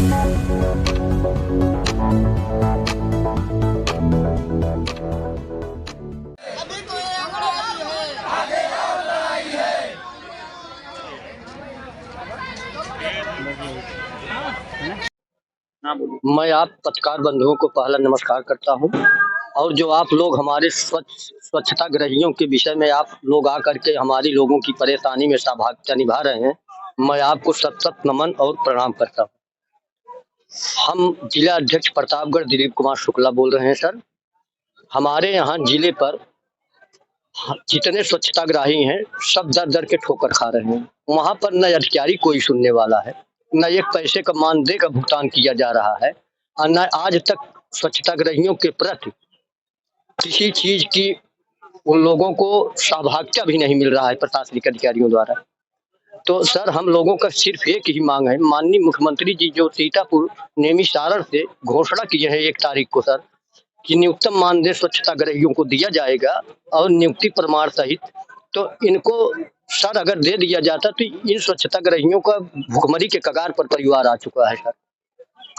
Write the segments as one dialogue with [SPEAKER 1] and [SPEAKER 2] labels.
[SPEAKER 1] मैं आप पत्रकार बंधुओं को पहला नमस्कार करता हूं। और जो आप लोग हमारे स्वच्छता ग्रहियों के विषय में आप लोग आकर के हमारी लोगों की परेशानी में सहभागिता निभा रहे हैं, मैं आपको सत नमन और प्रणाम करता हूं। हम जिला अध्यक्ष प्रतापगढ़ दिलीप कुमार शुक्ला बोल रहे हैं सर। हमारे यहाँ जिले पर जितने स्वच्छताग्राही हैं सब दर दर के ठोकर खा रहे हैं। वहां पर न अधिकारी कोई सुनने वाला है, न एक पैसे का मानदेय का भुगतान किया जा रहा है, और न आज तक स्वच्छताग्रहियों के प्रति किसी चीज की उन लोगों को सहभागिता भी नहीं मिल रहा है प्रशासनिक अधिकारियों द्वारा। तो सर हम लोगों का सिर्फ एक ही मांग है, माननीय मुख्यमंत्री जी जो सीतापुर नेमी सारण से घोषणा किए हैं 1 तारीख को सर कि न्यूनतम मानदेय स्वच्छताग्रहियों को दिया जाएगा और नियुक्ति प्रमाण सहित, तो इनको सर अगर दे दिया जाता तो इन स्वच्छताग्रहियों का भुखमरी के कगार पर परिवार आ चुका है सर।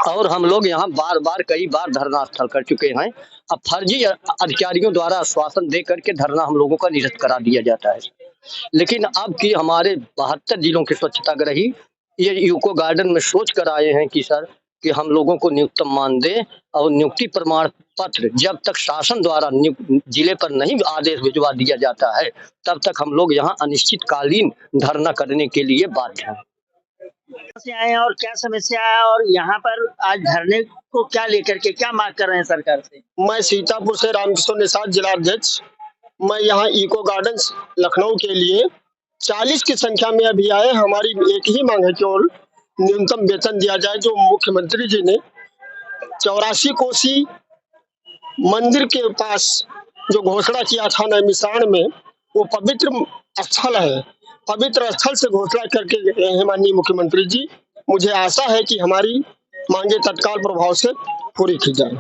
[SPEAKER 1] और हम लोग यहाँ बार बार कई बार धरना स्थल कर चुके हैं। अब फर्जी अधिकारियों द्वारा आश्वासन दे करके धरना हम लोगों का निरस्त करा दिया जाता है। लेकिन अब की हमारे 72 जिलों के स्वच्छताग्रही ये यूको गार्डन में सोच कर आए हैं कि सर कि हम लोगों को न्यूनतम मानदेय और नियुक्ति प्रमाण पत्र जब तक शासन द्वारा जिले पर नहीं आदेश भिजवा दिया जाता है तब तक हम लोग यहाँ अनिश्चितकालीन धरना करने के लिए बाध्य हैं।
[SPEAKER 2] से आए हैं और क्या समस्या है और यहाँ पर आज धरने को क्या लेकर के क्या मांग कर रहे हैं सरकार से?
[SPEAKER 3] मैं सीतापुर से रामकिशोर निषाद जिला अध्यक्ष। मैं यहाँ इको गार्डन्स लखनऊ के लिए 40 की संख्या में अभी आए। हमारी एक ही मांग है कि और न्यूनतम वेतन दिया जाए। जो मुख्यमंत्री जी ने 84 कोसी मंदिर के पास जो घोषणा किया था नैमिषारण्य में, वो पवित्र स्थल है, पवित्र स्थल से घोषणा करके गए हैं माननीय मुख्यमंत्री जी। मुझे आशा है कि हमारी मांगे तत्काल प्रभाव से पूरी की जाए।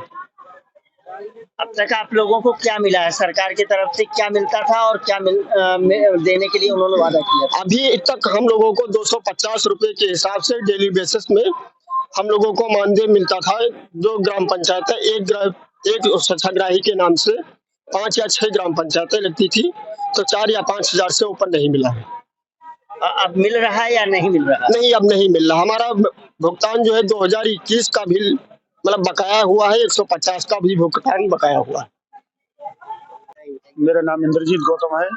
[SPEAKER 2] अब तक आप लोगों को क्या मिला है, सरकार की तरफ से क्या मिलता था और क्या देने के लिए उन्होंने वादा किया?
[SPEAKER 3] अभी तक हम लोगों को 250 रुपए के हिसाब से डेली बेसिस में हम लोगों को मानदेय मिलता था। जो ग्राम पंचायत एक स्वच्छाग्राही के नाम से 5 या 6 ग्राम पंचायतें लगती थी, तो 4 या 5 हजार से ऊपर नहीं मिला है।
[SPEAKER 2] अब मिल रहा है या नहीं मिल रहा?
[SPEAKER 3] नहीं, अब नहीं मिल रहा। हमारा भुगतान जो है 2021 का भी मतलब बकाया हुआ है, 150 का भी भुगतान बकाया हुआ है।
[SPEAKER 4] मेरा नाम इंद्रजीत गौतम है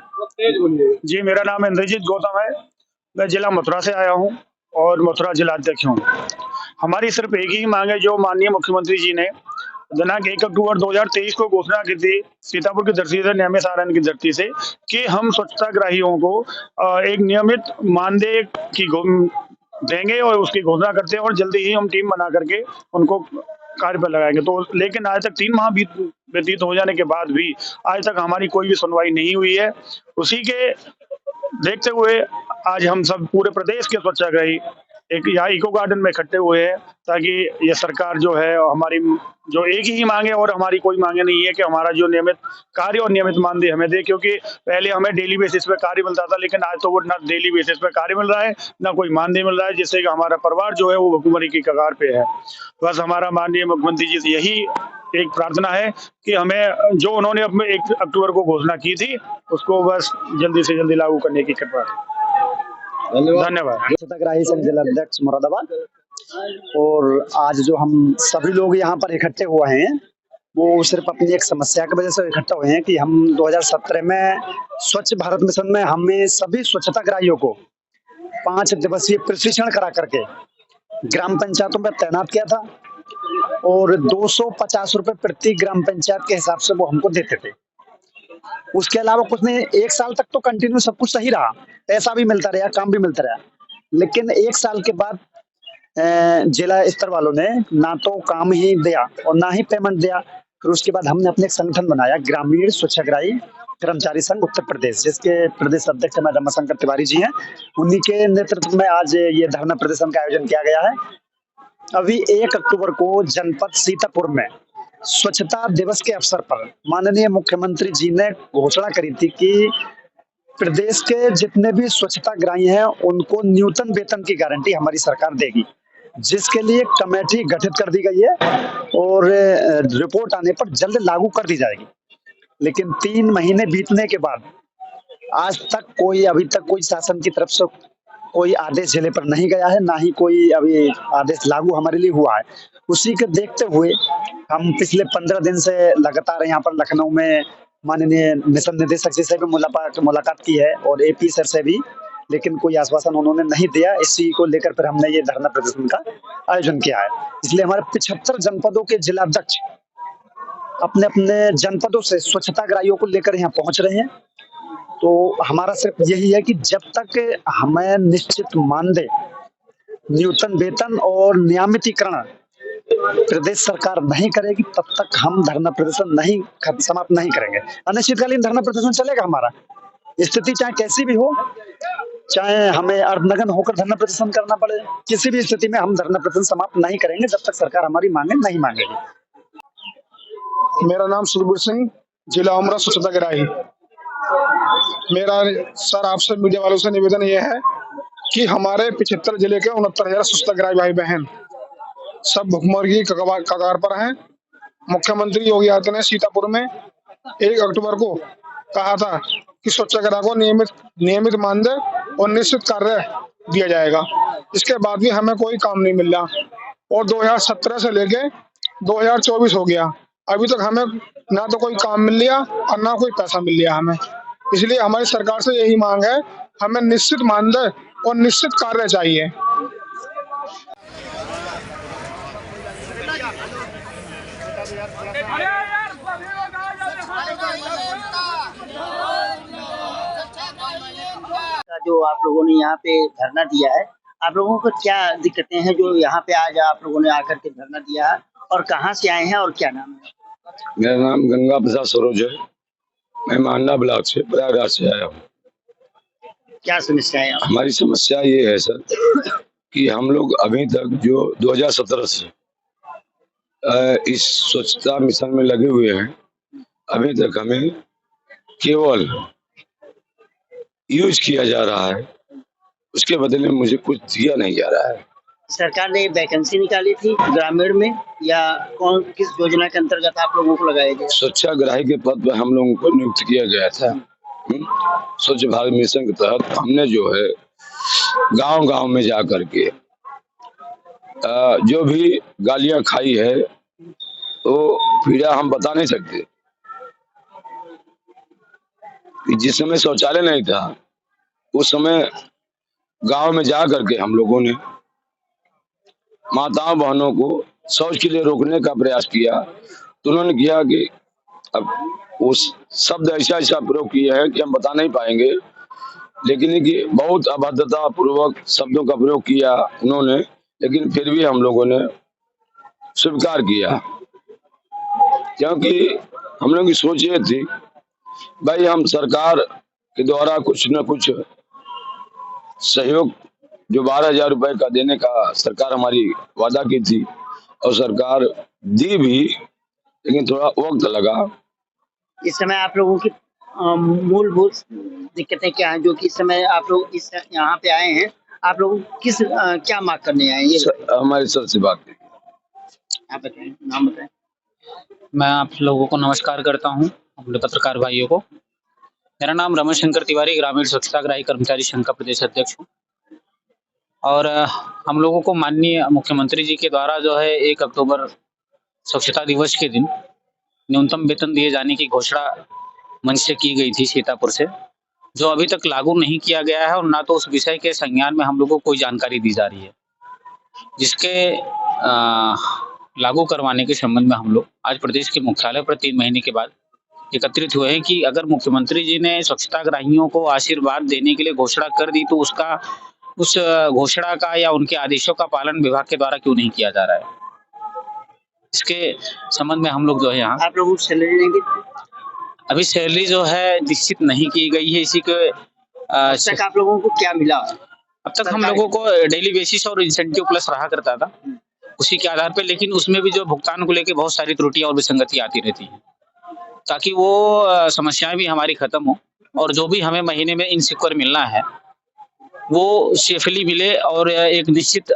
[SPEAKER 4] जी। मेरा नाम इंद्रजीत गौतम है। मैं जिला मथुरा से आया हूं और मथुरा जिला अध्यक्ष हूं। हमारी सिर्फ एक ही मांग है, जो माननीय मुख्यमंत्री जी ने दिनांक 1 अक्टूबर 2023 को घोषणा की थी सीतापुर की धरती से, नेमी सारण की धरती से, कि हम स्वच्छताग्राहियों को एक नियमित मानदेय की देंगे और उसकी घोषणा करते हैं और जल्दी ही हम टीम बना करके उनको कार्य पर लगाएंगे। तो लेकिन आज तक 3 माह व्यतीत हो जाने के बाद भी आज तक हमारी कोई भी सुनवाई नहीं हुई है। उसी के देखते हुए आज हम सब पूरे प्रदेश के स्वच्छाग्रही एक यहाँ इको गार्डन में इकट्ठे हुए हैं, ताकि ये सरकार जो है हमारी जो एक ही मांगे और हमारी कोई मांगे नहीं है कि हमारा जो नियमित कार्य और नियमित मानदेय हमें दे। क्योंकि पहले हमें डेली बेसिस पे कार्य मिलता था, लेकिन आज तो वो ना डेली बेसिस पे कार्य मिल रहा है, ना कोई मानदेय मिल रहा है, जिससे कि हमारा परिवार जो है वो भुखमरी की कगार पे है। बस हमारा माननीय मुख्यमंत्री जी से यही एक प्रार्थना है कि हमें जो उन्होंने अपने 1 अक्टूबर को घोषणा की थी उसको बस जल्दी से जल्दी लागू करने की कृपा। धन्यवाद।
[SPEAKER 5] स्वच्छताग्राही संघ जिला अध्यक्ष मुरादाबाद। और आज जो हम सभी लोग यहाँ पर इकट्ठे हुए हैं वो सिर्फ अपनी एक समस्या की वजह से इकट्ठा हुए हैं कि हम 2017 में स्वच्छ भारत मिशन में हमें सभी स्वच्छताग्राहियों को 5 दिवसीय प्रशिक्षण करा करके ग्राम पंचायतों में तैनात किया था और 250 रुपए प्रति ग्राम पंचायत के हिसाब से वो हमको देते थे। उसके अलावा कुछ नहीं। 1 साल तक तो कंटिन्यू सब कुछ सही रहा, पैसा भी मिलता रहा, काम भी मिलता रहा। लेकिन 1 साल के बाद जिला स्तर वालों ने ना तो काम ही दिया और ना ही पेमेंट दिया। फिर उसके बाद हमने अपने एक संगठन बनाया, ग्रामीण स्वच्छाग्राही कर्मचारी संघ उत्तर प्रदेश, जिसके प्रदेश अध्यक्ष हमारे रमाशंकर तिवारी जी हैं। उन्हीं के नेतृत्व में आज ये धरना प्रदर्शन का आयोजन किया गया है। अभी 1 अक्टूबर को जनपद सीतापुर में स्वच्छता दिवस के अवसर पर माननीय मुख्यमंत्री जी ने घोषणा करी थी कि प्रदेश के जितने भी स्वच्छताग्राही हैं उनको न्यूनतम वेतन की गारंटी हमारी सरकार देगी। जिसके लिए कमेटी गठित कर दी गई है और रिपोर्ट आने पर जल्द लागू कर दी जाएगी। लेकिन 3 महीने बीतने के बाद आज तक अभी तक कोई शासन की तरफ से कोई आदेश जिले पर नहीं गया है, ना ही कोई अभी आदेश लागू हमारे लिए हुआ है। उसी के देखते हुए हम पिछले 15 दिन से लगातार यहाँ पर लखनऊ में माननीय मिशन निदेशक जी से भी मुलाकात की है और एपी सर से भी, लेकिन कोई आश्वासन उन्होंने नहीं दिया। इसी को लेकर फिर हमने ये धरना प्रदर्शन का आयोजन किया है। इसलिए हमारे 75 जनपदों के जिलाध्यक्ष अपने अपने जनपदों से स्वच्छताग्राहियों को लेकर यहाँ पहुंच रहे हैं। तो हमारा सिर्फ यही है कि जब तक हमें निश्चित मानदेय, न्यूनतम वेतन और नियमितीकरण प्रदेश सरकार नहीं करेगी, तब तक हम धरना प्रदर्शन समाप्त नहीं करेंगे। अनिश्चितकालीन धरना प्रदर्शन चलेगा हमारा। स्थिति चाहे कैसी भी हो, चाहे हमें अर्धनग्न होकर धरना प्रदर्शन करना पड़े, किसी भी स्थिति में हम धरना प्रदर्शन समाप्त नहीं करेंगे जब तक सरकार हमारी मांगे नहीं मांगेगी।
[SPEAKER 6] मेरा नाम सुरबीर सिंह, जिला उमरा स्वच्छताग्राही। मेरा सर आपसे मीडिया वालों से निवेदन यह है कि हमारे 75 जिले के 69,000 स्वच्छताग्राही भाई बहन सब भुखमरी की कगार पर हैं। मुख्यमंत्री योगी आदित्यनाथ ने सीतापुर में 1 अक्टूबर को कहा था कि स्वच्छताग्रह को नियमित मानदेय और निश्चित कार्य दिया जाएगा। इसके बाद भी हमें कोई काम नहीं मिल रहा और 2017 से लेके 2024 हो गया, अभी तक हमें ना तो कोई काम मिल लिया और ना कोई पैसा मिल लिया हमें। इसलिए हमारी सरकार से यही मांग है, हमें निश्चित मानदेय और निश्चित कार्य चाहिए।
[SPEAKER 2] जो आप लोगों ने यहाँ पे धरना दिया है, आप लोगों को क्या दिक्कतें हैं जो यहाँ पे आज आप लोगों ने आकर के धरना दिया है, और कहाँ से आए हैं और क्या नाम है?
[SPEAKER 7] मेरा नाम गंगा प्रसाद सरोज है। मैं मांडा ब्लॉक से, प्रयागराज से आया हूँ।
[SPEAKER 2] क्या समस्या है?
[SPEAKER 7] हमारी समस्या ये है सर कि हम लोग अभी तक जो 2017 से इस स्वच्छता मिशन में लगे हुए हैं, अभी तक हमें केवल यूज किया जा रहा है, उसके बदले में मुझे कुछ दिया नहीं जा रहा है।
[SPEAKER 2] सरकार ने वैकेंसी निकाली थी ग्रामीण में, या किस योजना के अंतर्गत आप लोगों को लगाया गया?
[SPEAKER 7] स्वच्छाग्राही के पद पर हम लोगों को नियुक्त किया गया था। स्वच्छ भारत मिशन के तहत हमने जो है गांव-गांव में जा करके जो भी गालियां खाई है वो पीड़ा हम बता नहीं सकते। जिस समय शौचालय नहीं था उस समय गांव में जा करके हम लोगों ने माताओं बहनों को शौच के लिए रोकने का प्रयास किया, तो उन्होंने किया कि अब उस शब्द ऐसा प्रयोग किया है कि हम बता नहीं पाएंगे, लेकिन कि बहुत अभद्रता पूर्वक शब्दों का प्रयोग किया उन्होंने, लेकिन फिर भी हम लोगों ने स्वीकार किया, क्योंकि हम लोग की सोच ये थी भाई हम सरकार के द्वारा कुछ न कुछ सहयोग जो 12,000 रुपए का देने का सरकार हमारी वादा की थी और सरकार दी भी, लेकिन थोड़ा वक्त लगा।
[SPEAKER 2] इस समय आप लोगों की मूलभूत दिक्कतें क्या हैं जो कि इस समय आप लोग यहाँ पे आए हैं? आप लोग किस क्या मांग करने आए हैं?
[SPEAKER 7] हमारे सर से बात करिए।
[SPEAKER 2] आप बताएं, नाम बताएं।
[SPEAKER 8] मैं आप लोगों को नमस्कार करता हूं, अपने पत्रकार भाइयों को। मेरा नाम रमेशशंकर तिवारी, ग्रामीण स्वच्छताग्राही कर्मचारी संघ का प्रदेश अध्यक्ष हूं। और हम लोगों को माननीय मुख्यमंत्री जी के द्वारा जो है 1 अक्टूबर स्वच्छता दिवस के दिन न्यूनतम वेतन दिए जाने की घोषणा मंच से की गई थी सीतापुर से, जो अभी तक लागू नहीं किया गया है और ना तो उस विषय के संज्ञान में हम लोगों को कोई जानकारी दी जा रही है, जिसके लागू करवाने के संबंध में हम लोग आज प्रदेश के मुख्यालय पर 3 महीने के बाद एकत्रित हुए हैं कि अगर मुख्यमंत्री जी ने स्वच्छताग्राहियों को आशीर्वाद देने के लिए घोषणा कर दी, तो उस घोषणा का या उनके आदेशों का पालन विभाग के द्वारा क्यों नहीं किया जा रहा है। इसके संबंध में हम लोग जो है यहाँ
[SPEAKER 2] आप लोगों को सैलरी देंगे?
[SPEAKER 8] अभी सैलरी जो है निश्चित नहीं की गई है। इसी के
[SPEAKER 2] तक आप लोगों को क्या मिला?
[SPEAKER 8] अब तक हम लोगों को डेली बेसिस और इंसेंटिव प्लस रहा करता था उसी के आधार पे, लेकिन उसमें भी जो भुगतान को लेकर बहुत सारी त्रुटियां और विसंगतियां आती रहती हैं, ताकि वो समस्याएं भी हमारी खत्म हो और जो भी हमें महीने में इनसिक्योर मिलना है वो सेफली मिले और एक निश्चित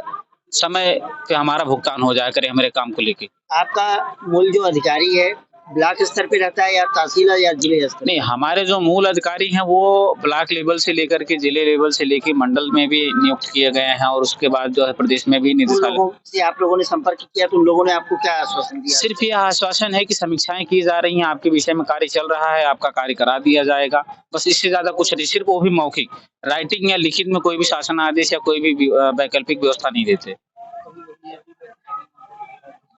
[SPEAKER 8] समय पे हमारा भुगतान हो जाया करे हमारे काम को लेके।
[SPEAKER 2] आपका मूल जो अधिकारी है ब्लॉक स्तर पे रहता है या तहसील या जिले स्तर?
[SPEAKER 8] नहीं, हमारे जो मूल अधिकारी हैं वो ब्लॉक लेवल से लेकर के जिले लेवल से लेके मंडल में भी नियुक्त किए गए हैं और उसके बाद जो है प्रदेश में भी
[SPEAKER 2] उन
[SPEAKER 8] निदेशालय।
[SPEAKER 2] लोगों से आप लोगों ने संपर्क किया तो उन लोगों ने आपको क्या आश्वासन दिया?
[SPEAKER 8] सिर्फ यह आश्वासन है कि समीक्षाएं की जा रही हैं, आपके विषय में कार्य चल रहा है, आपका कार्य करा दिया जाएगा, बस इससे ज्यादा कुछ नहीं। सिर्फ वो भी मौखिक, राइटिंग या लिखित में कोई भी शासन आदेश या कोई भी वैकल्पिक व्यवस्था नहीं देते।